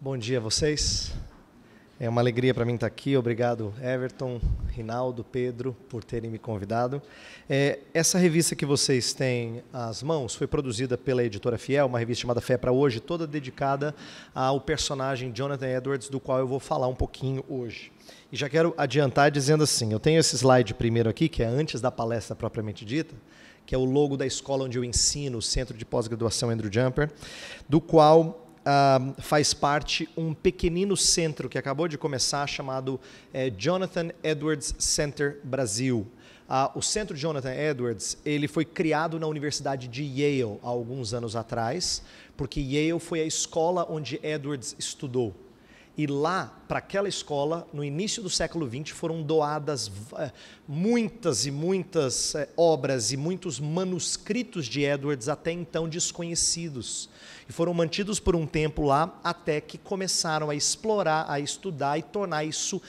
Bom dia a vocês. É uma alegria para mim estar aqui. Obrigado, Everton, Rinaldo, Pedro, por terem me convidado. Essa revista que vocês têm às mãos foi produzida pela editora Fiel, uma revista chamada Fé para Hoje, toda dedicada ao personagem Jonathan Edwards, do qual eu vou falar um pouquinho hoje. E já quero adiantar dizendo assim, eu tenho esse slide primeiro aqui, que é antes da palestra propriamente dita, que é o logo da escola onde eu ensino, o Centro de Pós-Graduação Andrew Jumper, do qual faz parte um pequenino centro que acabou de começar, chamado Jonathan Edwards Center Brasil. O Centro Jonathan Edwards ele foi criado na Universidade de Yale há alguns anos atrás, porque Yale foi a escola onde Edwards estudou. E lá, para aquela escola, no início do século XX, foram doadas muitas e muitas obras e muitos manuscritos de Edwards, até então desconhecidos. E foram mantidos por um tempo lá, até que começaram a explorar, a estudar e tornar isso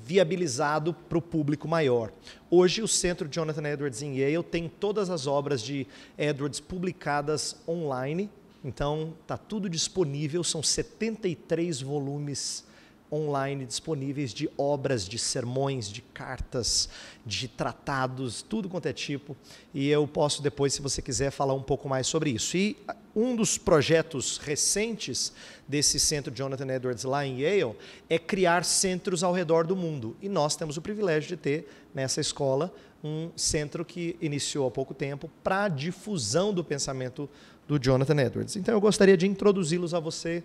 viabilizado para o público maior. Hoje, o Centro Jonathan Edwards em Yale tem todas as obras de Edwards publicadas online. Então, está tudo disponível, são 73 volumes online disponíveis de obras, de sermões, de cartas, de tratados, tudo quanto é tipo. E eu posso depois, se você quiser, falar um pouco mais sobre isso. E um dos projetos recentes desse Centro Jonathan Edwards lá em Yale é criar centros ao redor do mundo. E nós temos o privilégio de ter nessa escola um centro que iniciou há pouco tempo para a difusão do pensamento do Jonathan Edwards. Então eu gostaria de introduzi-los a você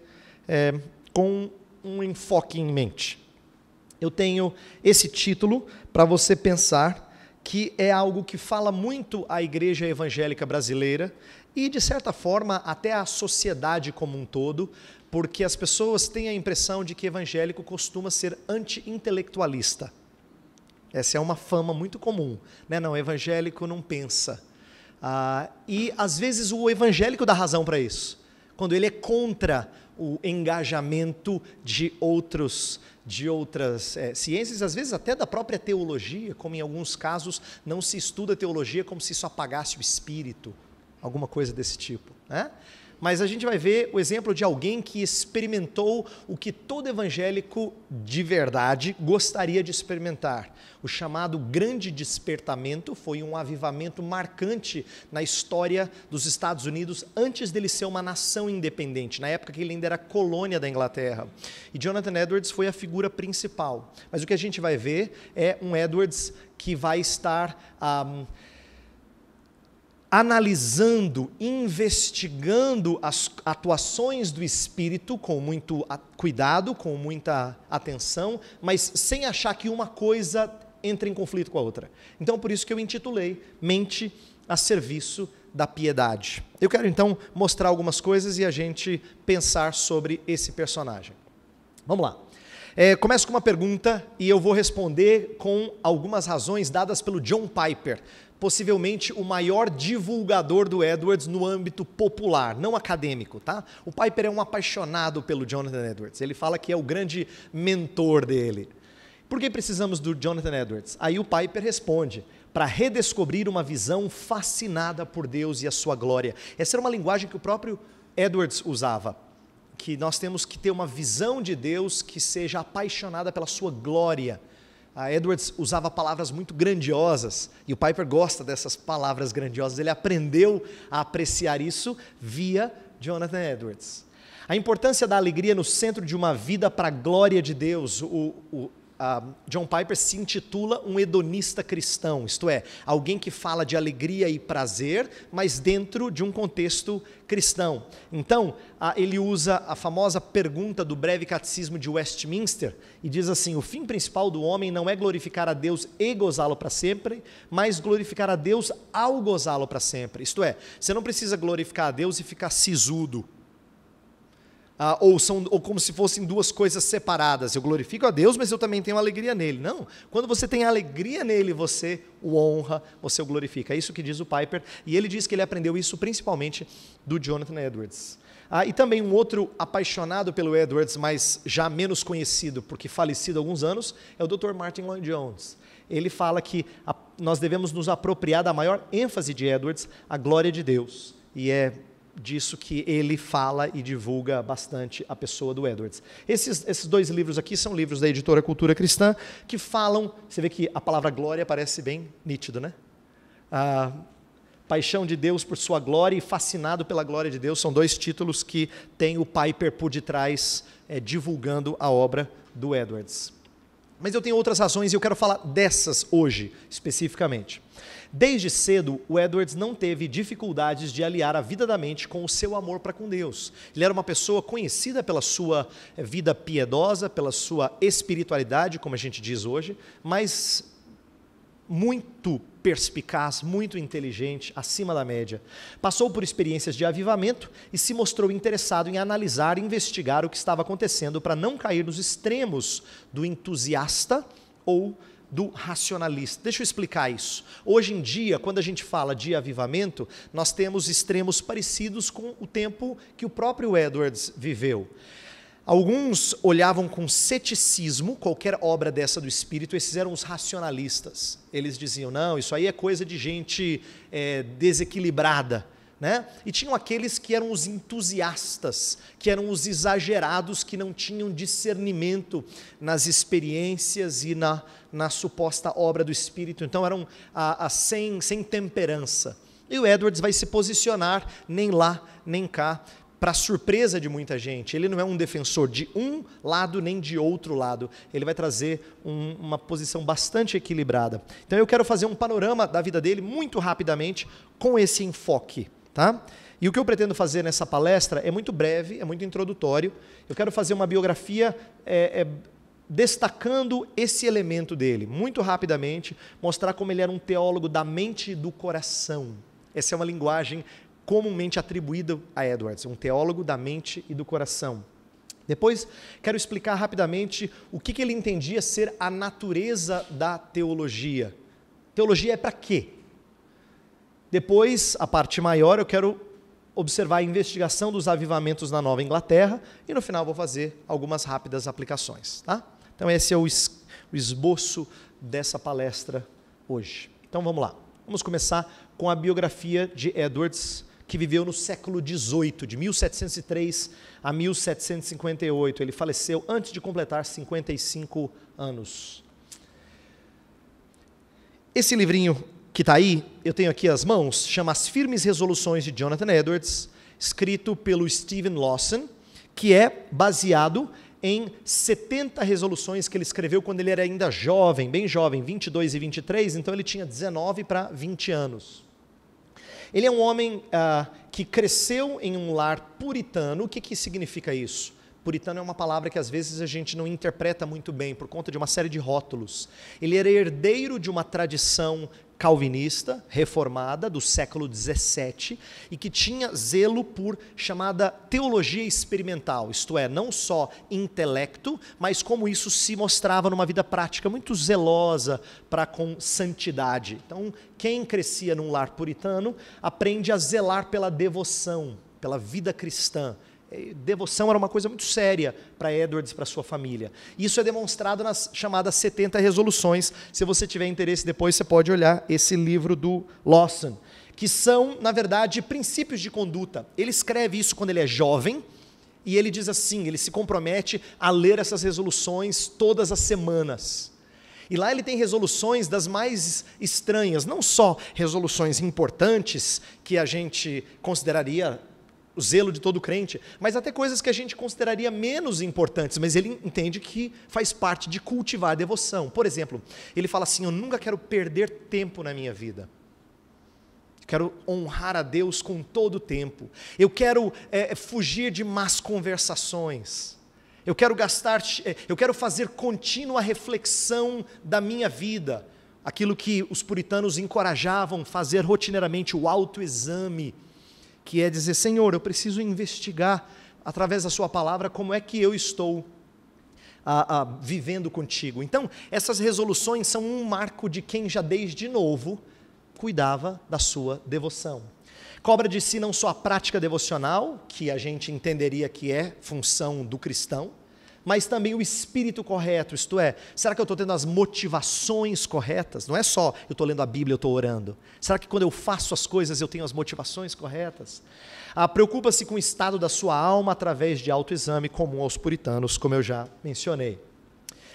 com um enfoque em mente. Eu tenho esse título para você pensar que é algo que fala muito à igreja evangélica brasileira e, de certa forma, até à sociedade como um todo, porque as pessoas têm a impressão de que evangélico costuma ser anti-intelectualista. Essa é uma fama muito comum, né? Não, evangélico não pensa. E, às vezes, o evangélico dá razão para isso, quando ele é contra o engajamento de outras ciências, às vezes até da própria teologia, como em alguns casos não se estuda teologia como se isso apagasse o espírito, alguma coisa desse tipo, né? Mas a gente vai ver o exemplo de alguém que experimentou o que todo evangélico de verdade gostaria de experimentar. O chamado Grande Despertamento foi um avivamento marcante na história dos Estados Unidos antes dele ser uma nação independente, na época que ele ainda era colônia da Inglaterra. E Jonathan Edwards foi a figura principal. Mas o que a gente vai ver é um Edwards que vai estar analisando, investigando as atuações do Espírito com muito cuidado, com muita atenção, mas sem achar que uma coisa entra em conflito com a outra. Então, por isso que eu intitulei Mente a Serviço da Piedade. Eu quero, então, mostrar algumas coisas e a gente pensar sobre esse personagem. Vamos lá. Começo com uma pergunta e eu vou responder com algumas razões dadas pelo John Piper, possivelmente o maior divulgador do Edwards no âmbito popular, não acadêmico, tá? O Piper é um apaixonado pelo Jonathan Edwards, ele fala que é o grande mentor dele. Por que precisamos do Jonathan Edwards? Aí o Piper responde, para redescobrir uma visão fascinada por Deus e a sua glória. Essa era uma linguagem que o próprio Edwards usava, que nós temos que ter uma visão de Deus que seja apaixonada pela sua glória. Edwards usava palavras muito grandiosas, e o Piper gosta dessas palavras grandiosas, ele aprendeu a apreciar isso via Jonathan Edwards. A importância da alegria no centro de uma vida para a glória de Deus. John Piper se intitula um hedonista cristão, isto é, alguém que fala de alegria e prazer, mas dentro de um contexto cristão. Então, ele usa a famosa pergunta do breve catecismo de Westminster, e diz assim, o fim principal do homem não é glorificar a Deus e gozá-lo para sempre, mas glorificar a Deus ao gozá-lo para sempre. Isto é, você não precisa glorificar a Deus e ficar sisudo. Ou como se fossem duas coisas separadas. Eu glorifico a Deus, mas eu também tenho alegria nele. Não, quando você tem alegria nele, você o honra, você o glorifica. É isso que diz o Piper, e ele diz que ele aprendeu isso principalmente do Jonathan Edwards. E também um outro apaixonado pelo Edwards, mas já menos conhecido, porque falecido há alguns anos, é o Dr. Martin Lloyd-Jones. Ele fala que nós devemos nos apropriar da maior ênfase de Edwards, a glória de Deus. E é disso que ele fala e divulga bastante a pessoa do Edwards. Esses 2 livros aqui são livros da editora Cultura Cristã, que falam, você vê que a palavra glória parece bem nítido, né? A paixão de Deus por sua glória e fascinado pela glória de Deus, são 2 títulos que tem o Piper por detrás, divulgando a obra do Edwards. Mas eu tenho outras razões e eu quero falar dessas hoje, especificamente. Desde cedo, o Edwards não teve dificuldades de aliar a vida da mente com o seu amor para com Deus. Ele era uma pessoa conhecida pela sua vida piedosa, pela sua espiritualidade, como a gente diz hoje, mas muito perspicaz, muito inteligente, acima da média. Passou por experiências de avivamento e se mostrou interessado em analisar e investigar o que estava acontecendo para não cair nos extremos do entusiasta ou do racionalista. Deixa eu explicar isso. Hoje em dia, quando a gente fala de avivamento, nós temos extremos parecidos com o tempo que o próprio Edwards viveu. Alguns olhavam com ceticismo qualquer obra dessa do Espírito, esses eram os racionalistas. Eles diziam, não, isso aí é coisa de gente desequilibrada. Né? E tinham aqueles que eram os entusiastas, que eram os exagerados, que não tinham discernimento nas experiências e na suposta obra do Espírito, então eram sem temperança. E o Edwards vai se posicionar nem lá, nem cá, para surpresa de muita gente. Ele não é um defensor de um lado nem de outro lado, ele vai trazer uma posição bastante equilibrada. Então eu quero fazer um panorama da vida dele muito rapidamente com esse enfoque. Tá? E o que eu pretendo fazer nessa palestra é muito breve, é muito introdutório. Eu quero fazer uma biografia destacando esse elemento dele, muito rapidamente, mostrar como ele era um teólogo da mente e do coração. Essa é uma linguagem comumente atribuída a Edwards, um teólogo da mente e do coração. Depois, quero explicar rapidamente o que ele entendia ser a natureza da teologia. Teologia é para quê? Depois, a parte maior, eu quero observar a investigação dos avivamentos na Nova Inglaterra e no final vou fazer algumas rápidas aplicações. Tá? Então esse é o esboço dessa palestra hoje. Então vamos lá. Vamos começar com a biografia de Edwards, que viveu no século XVIII, de 1703 a 1758. Ele faleceu antes de completar 55 anos. Esse livrinho que está aí, eu tenho aqui as mãos, chama As Firmes Resoluções de Jonathan Edwards, escrito pelo Steven Lawson, que é baseado em 70 resoluções que ele escreveu quando ele era ainda jovem, bem jovem, 22 e 23, então ele tinha 19 para 20 anos. Ele é um homem que cresceu em um lar puritano. O que significa isso? Puritano é uma palavra que às vezes a gente não interpreta muito bem, por conta de uma série de rótulos. Ele era herdeiro de uma tradição calvinista, reformada, do século XVII, e que tinha zelo por chamada teologia experimental, isto é, não só intelecto, mas como isso se mostrava numa vida prática, muito zelosa para com santidade. Então, quem crescia num lar puritano, aprende a zelar pela devoção, pela vida cristã. Devoção era uma coisa muito séria para Edwards e para sua família. Isso é demonstrado nas chamadas 70 resoluções. Se você tiver interesse depois, você pode olhar esse livro do Lawson, que são, na verdade, princípios de conduta. Ele escreve isso quando ele é jovem, e ele diz assim, ele se compromete a ler essas resoluções todas as semanas. E lá ele tem resoluções das mais estranhas, não só resoluções importantes, que a gente consideraria o zelo de todo crente, mas até coisas que a gente consideraria menos importantes, mas ele entende que faz parte de cultivar a devoção. Por exemplo, ele fala assim, eu nunca quero perder tempo na minha vida. Eu quero honrar a Deus com todo o tempo. Eu quero fugir de más conversações. Eu quero fazer contínua reflexão da minha vida. Aquilo que os puritanos encorajavam fazer rotineiramente, o autoexame, que é dizer, Senhor, eu preciso investigar, através da sua palavra, como é que eu estou vivendo contigo. Então, essas resoluções são um marco de quem já desde novo cuidava da sua devoção. Cobra de si não só a prática devocional, que a gente entenderia que é função do cristão, mas também o espírito correto, isto é, será que eu estou tendo as motivações corretas? Não é só eu estou lendo a Bíblia, eu estou orando. Será que quando eu faço as coisas eu tenho as motivações corretas? Preocupa-se com o estado da sua alma através de autoexame comum aos puritanos, como eu já mencionei.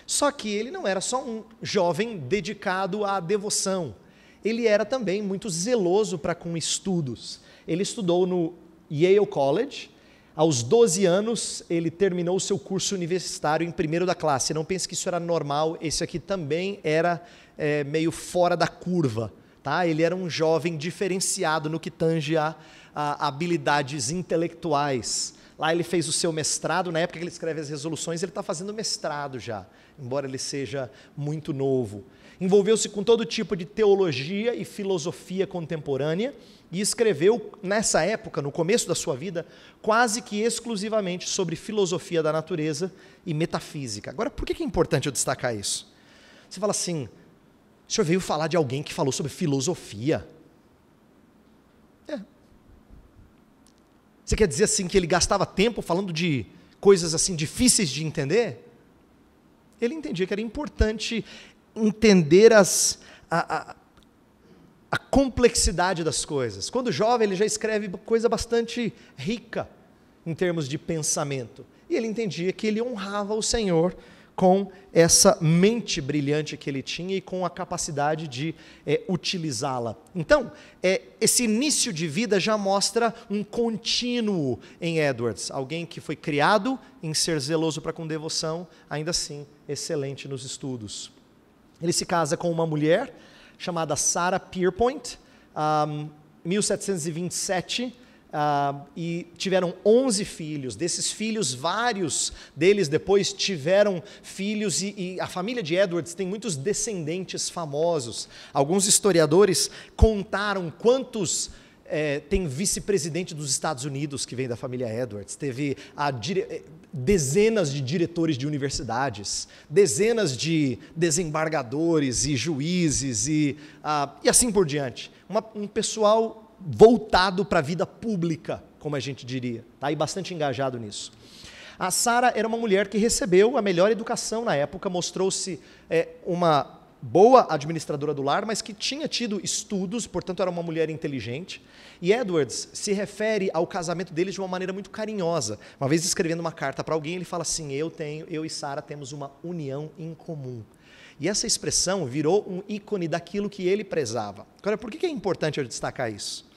Só que ele não era só um jovem dedicado à devoção, ele era também muito zeloso para com estudos. Ele estudou no Yale College. Aos 12 anos, ele terminou o seu curso universitário em primeiro da classe. Não pense que isso era normal, esse aqui também era meio fora da curva. Tá? Ele era um jovem diferenciado no que tange a habilidades intelectuais. Lá ele fez o seu mestrado, na época que ele escreve as resoluções, ele está fazendo mestrado já, embora ele seja muito novo. Envolveu-se com todo tipo de teologia e filosofia contemporânea e escreveu, nessa época, no começo da sua vida, quase que exclusivamente sobre filosofia da natureza e metafísica. Agora, por que é importante eu destacar isso? Você fala assim, o senhor veio falar de alguém que falou sobre filosofia? Você quer dizer assim que ele gastava tempo falando de coisas assim difíceis de entender? Ele entendia que era importante entender a complexidade das coisas. Quando jovem, ele já escreve coisa bastante rica em termos de pensamento. E ele entendia que ele honrava o Senhor com essa mente brilhante que ele tinha e com a capacidade de utilizá-la. Então, esse início de vida já mostra um contínuo em Edwards, alguém que foi criado em ser zeloso para com devoção, ainda assim excelente nos estudos. Ele se casa com uma mulher chamada Sarah Pierpont, em 1727, e tiveram 11 filhos. Desses filhos, vários deles depois tiveram filhos, e a família de Edwards tem muitos descendentes famosos. Alguns historiadores contaram quantos tem vice-presidente dos Estados Unidos que vem da família Edwards, teve dezenas de diretores de universidades, dezenas de desembargadores e juízes e assim por diante. Um pessoal voltado para a vida pública, como a gente diria, tá? E bastante engajado nisso. A Sarah era uma mulher que recebeu a melhor educação na época, mostrou-se uma boa administradora do lar, mas que tinha tido estudos, portanto era uma mulher inteligente. E Edwards se refere ao casamento deles de uma maneira muito carinhosa. Uma vez escrevendo uma carta para alguém, ele fala assim, eu e Sarah temos uma união em comum. E essa expressão virou um ícone daquilo que ele prezava. Agora, por que é importante eu destacar isso?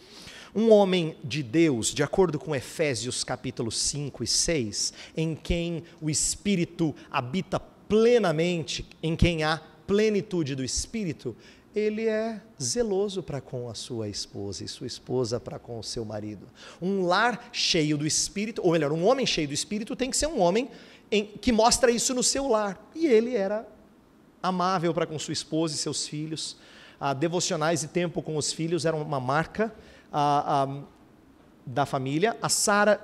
Um homem de Deus, de acordo com Efésios capítulos 5 e 6, em quem o Espírito habita plenamente, em quem há plenitude do Espírito, ele é zeloso para com a sua esposa e sua esposa para com o seu marido. Um lar cheio do Espírito, ou melhor, um homem cheio do Espírito tem que ser um homem que mostra isso no seu lar. E ele era amável para com sua esposa e seus filhos. Devocionais e tempo com os filhos eram uma marca da família. A Sarah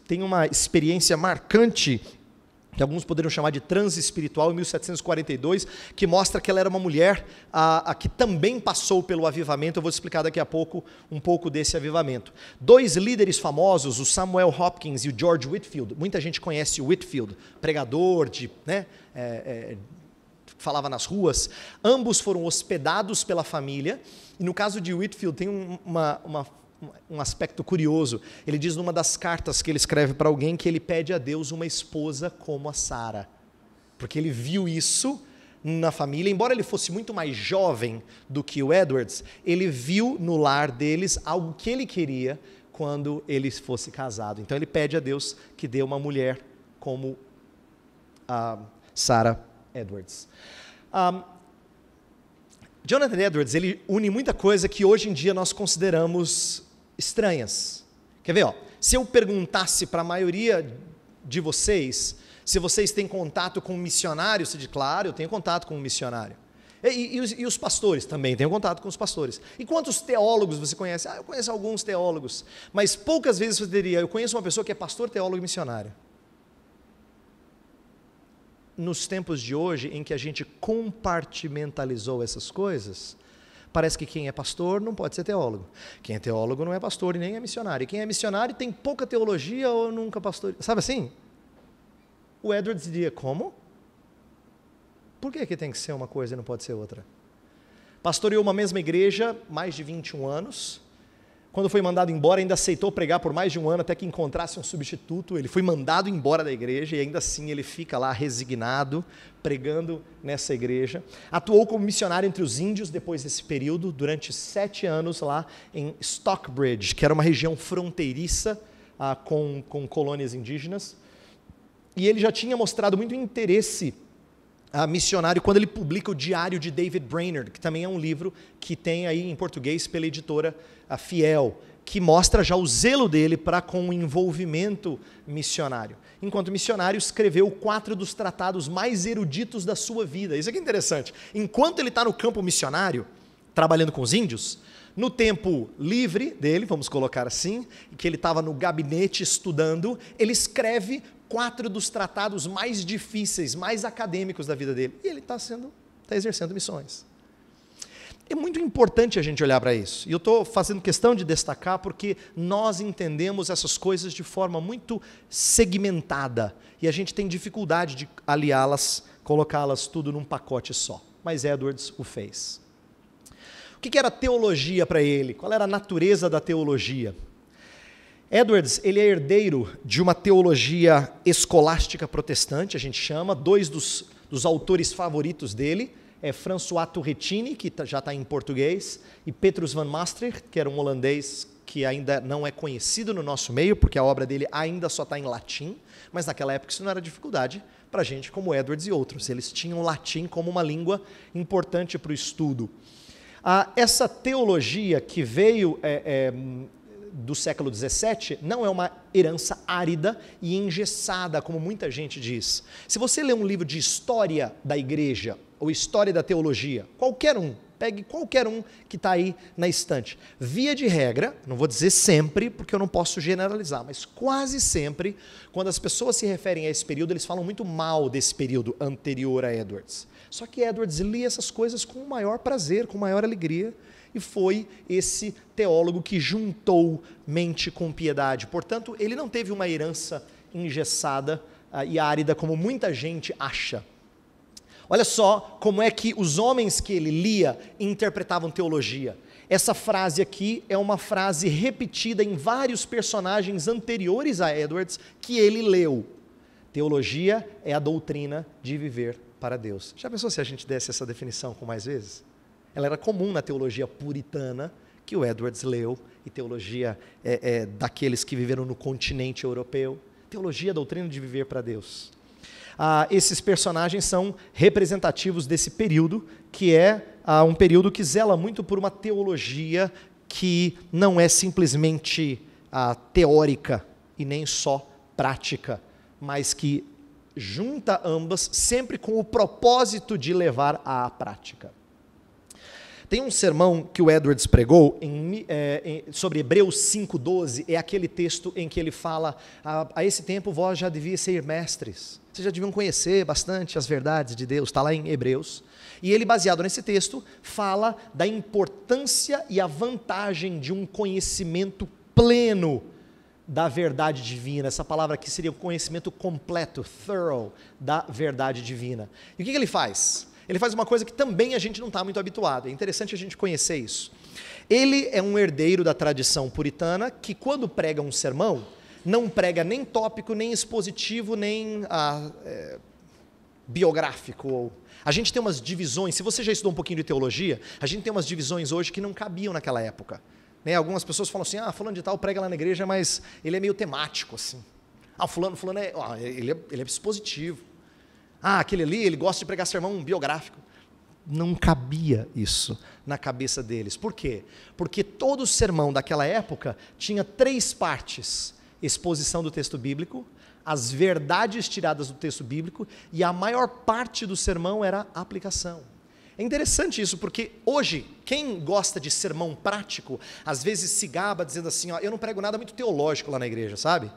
tem uma experiência marcante, que alguns poderiam chamar de transe espiritual, em 1742, que mostra que ela era uma mulher que também passou pelo avivamento. Eu vou explicar daqui a pouco um pouco desse avivamento. Dois líderes famosos, o Samuel Hopkins e o George Whitefield. Muita gente conhece o Whitefield, pregador, falava nas ruas. Ambos foram hospedados pela família, e no caso de Whitefield tem um aspecto curioso. Ele diz numa das cartas que ele escreve para alguém que ele pede a Deus uma esposa como a Sarah, porque ele viu isso na família. Embora ele fosse muito mais jovem do que o Edwards, ele viu no lar deles algo que ele queria quando ele fosse casado. Então ele pede a Deus que dê uma mulher como a Sarah Edwards. Jonathan Edwards, ele une muita coisa que hoje em dia nós consideramos estranhas. Quer ver? Se eu perguntasse para a maioria de vocês, se vocês têm contato com um missionário, você diz, claro, eu tenho contato com um missionário. E os pastores também, tenho contato com os pastores. E quantos teólogos você conhece? Eu conheço alguns teólogos, mas poucas vezes você diria, eu conheço uma pessoa que é pastor, teólogo e missionário. Nos tempos de hoje, em que a gente compartimentalizou essas coisas, parece que quem é pastor não pode ser teólogo. Quem é teólogo não é pastor e nem é missionário. E quem é missionário tem pouca teologia ou nunca pastor. Sabe assim? O Edwards diria, como? Por que tem que ser uma coisa e não pode ser outra? Pastoreou uma mesma igreja, mais de 21 anos. Quando foi mandado embora, ainda aceitou pregar por mais de um ano até que encontrasse um substituto. Ele foi mandado embora da igreja e ainda assim ele fica lá resignado, pregando nessa igreja. Atuou como missionário entre os índios depois desse período, durante 7 anos lá em Stockbridge, que era uma região fronteiriça com colônias indígenas. E ele já tinha mostrado muito interesse missionário quando ele publica o Diário de David Brainerd, que também é um livro que tem aí em português pela editora Fiel, que mostra já o zelo dele para com o envolvimento missionário. Enquanto missionário, escreveu 4 dos tratados mais eruditos da sua vida. Isso aqui é interessante. Enquanto ele está no campo missionário, trabalhando com os índios, no tempo livre dele, vamos colocar assim, que ele estava no gabinete estudando, ele escreve 4 dos tratados mais difíceis, mais acadêmicos da vida dele. E ele está exercendo missões. É muito importante a gente olhar para isso. E eu estou fazendo questão de destacar porque nós entendemos essas coisas de forma muito segmentada. E a gente tem dificuldade de aliá-las, colocá-las tudo num pacote só. Mas Edwards o fez. O que era teologia para ele? Qual era a natureza da teologia? Edwards, ele é herdeiro de uma teologia escolástica protestante, a gente chama. 2 dos autores favoritos dele é François Turretini, que já está em português, e Petrus van Maastricht, que era um holandês que ainda não é conhecido no nosso meio, porque a obra dele ainda só está em latim, mas naquela época isso não era dificuldade para gente como Edwards e outros. Eles tinham o latim como uma língua importante para o estudo. Essa teologia que veio do século XVII não é uma herança árida e engessada, como muita gente diz. Se você ler um livro de história da igreja, ou história da teologia, qualquer um, pegue qualquer um que está aí na estante. Via de regra, não vou dizer sempre, porque eu não posso generalizar, mas quase sempre, quando as pessoas se referem a esse período, eles falam muito mal desse período anterior a Edwards. Só que Edwards lia essas coisas com o maior prazer, com maior alegria, e foi esse teólogo que juntou mente com piedade. Portanto, ele não teve uma herança engessada e árida, como muita gente acha. Olha só como é que os homens que ele lia interpretavam teologia. Essa frase aqui é uma frase repetida em vários personagens anteriores a Edwards que ele leu. Teologia é a doutrina de viver para Deus. Já pensou se a gente desse essa definição com mais vezes? Ela era comum na teologia puritana, que o Edwards leu, e teologia daqueles que viveram no continente europeu. Teologia, a doutrina de viver para Deus. Esses personagens são representativos desse período, que é um período que zela muito por uma teologia que não é simplesmente teórica e nem só prática, mas que junta ambas sempre com o propósito de levar à prática. Tem um sermão que o Edwards pregou sobre Hebreus 5,12, é aquele texto em que ele fala, a esse tempo vós já deviam ser mestres, vocês já deviam conhecer bastante as verdades de Deus, está lá em Hebreus, e ele, baseado nesse texto, fala da importância e a vantagem de um conhecimento pleno da verdade divina. Essa palavra aqui seria o conhecimento completo, thorough, da verdade divina. E o que ele faz? Ele faz uma coisa que também a gente não está muito habituado, é interessante a gente conhecer isso. Ele é um herdeiro da tradição puritana que, quando prega um sermão, não prega nem tópico, nem expositivo, nem biográfico. A gente tem umas divisões, se você já estudou um pouquinho de teologia, a gente tem umas divisões hoje que não cabiam naquela época. Algumas pessoas falam assim, fulano de tal prega lá na igreja, mas ele é meio temático, assim. Fulano ele é expositivo. Aquele ali, ele gosta de pregar sermão biográfico. Não cabia isso na cabeça deles. Por quê? Porque todo sermão daquela época tinha 3 partes: exposição do texto bíblico, as verdades tiradas do texto bíblico, e a maior parte do sermão era aplicação. É interessante isso, porque hoje, quem gosta de sermão prático, às vezes se gaba dizendo assim, eu não prego nada muito teológico lá na igreja, sabe?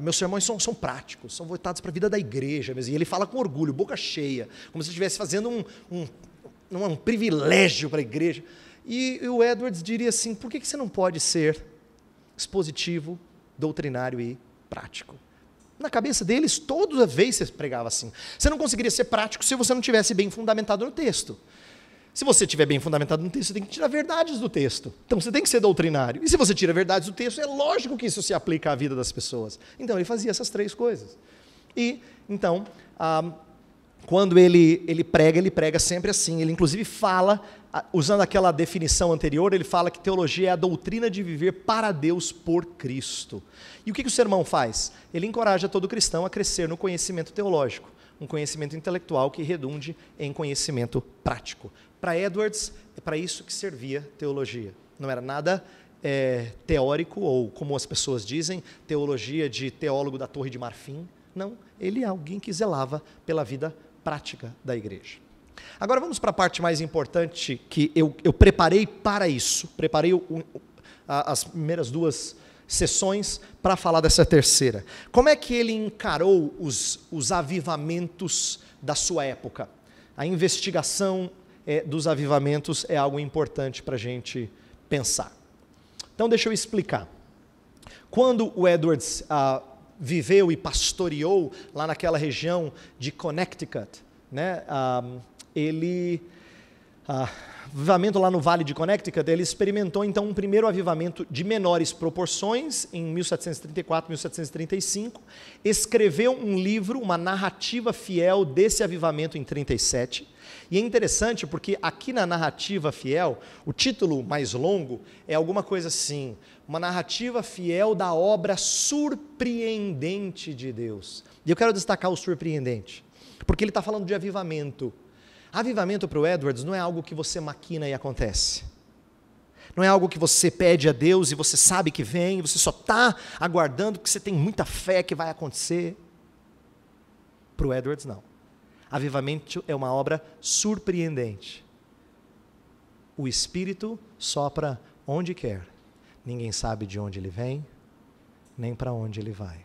Meus sermões são práticos, são voltados para a vida da igreja mesmo. E ele fala com orgulho, boca cheia, como se estivesse fazendo um privilégio para a igreja. E o Edwards diria assim, por que você não pode ser expositivo, doutrinário e prático? Na cabeça deles, toda vez você pregava assim. Você não conseguiria ser prático se você não tivesse bem fundamentado no texto. Se você estiver bem fundamentado no texto, você tem que tirar verdades do texto. Então você tem que ser doutrinário. E se você tira verdades do texto, é lógico que isso se aplica à vida das pessoas. Então ele fazia essas 3 coisas. E, então, quando ele prega sempre assim. Ele inclusive fala, usando aquela definição anterior, ele fala que teologia é a doutrina de viver para Deus por Cristo. E o que o sermão faz? Ele encoraja todo cristão a crescer no conhecimento teológico, um conhecimento intelectual que redunde em conhecimento prático. Para Edwards, é para isso que servia teologia. Não era nada teórico, ou como as pessoas dizem, teologia de teólogo da Torre de Marfim. Não, ele é alguém que zelava pela vida prática da igreja. Agora vamos para a parte mais importante que eu preparei para isso. Preparei as primeiras 2 sessões para falar dessa terceira. Como é que ele encarou os avivamentos da sua época? A investigação dos avivamentos é algo importante para a gente pensar. Então deixa eu explicar. Quando o Edwards viveu e pastoreou lá naquela região de Connecticut, né, avivamento lá no Vale de Connecticut, ele experimentou então um primeiro avivamento de menores proporções em 1734, 1735, escreveu um livro, uma narrativa fiel desse avivamento em 37, e é interessante porque aqui na narrativa fiel, o título mais longo é alguma coisa assim, uma narrativa fiel da obra surpreendente de Deus. E eu quero destacar o surpreendente, porque ele está falando de avivamento. Avivamento para o Edwards não é algo que você maquina e acontece. Não é algo que você pede a Deus e você sabe que vem, você só está aguardando porque você tem muita fé que vai acontecer. Para o Edwards, não. Avivamento é uma obra surpreendente. O Espírito sopra onde quer. Ninguém sabe de onde ele vem, nem para onde ele vai.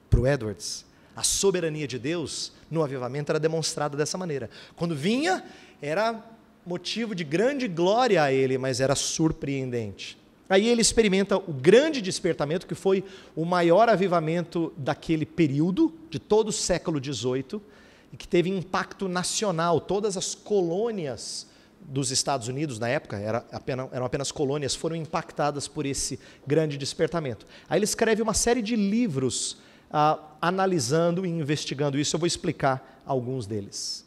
Para o Edwards, a soberania de Deus no avivamento era demonstrada dessa maneira. Quando vinha, era motivo de grande glória a ele, mas era surpreendente. Aí ele experimenta o grande despertamento, que foi o maior avivamento daquele período, de todo o século XVIII, e que teve impacto nacional. Todas as colônias dos Estados Unidos, na época, eram apenas colônias, foram impactadas por esse grande despertamento. Aí ele escreve uma série de livros analisando e investigando isso. Eu vou explicar alguns deles.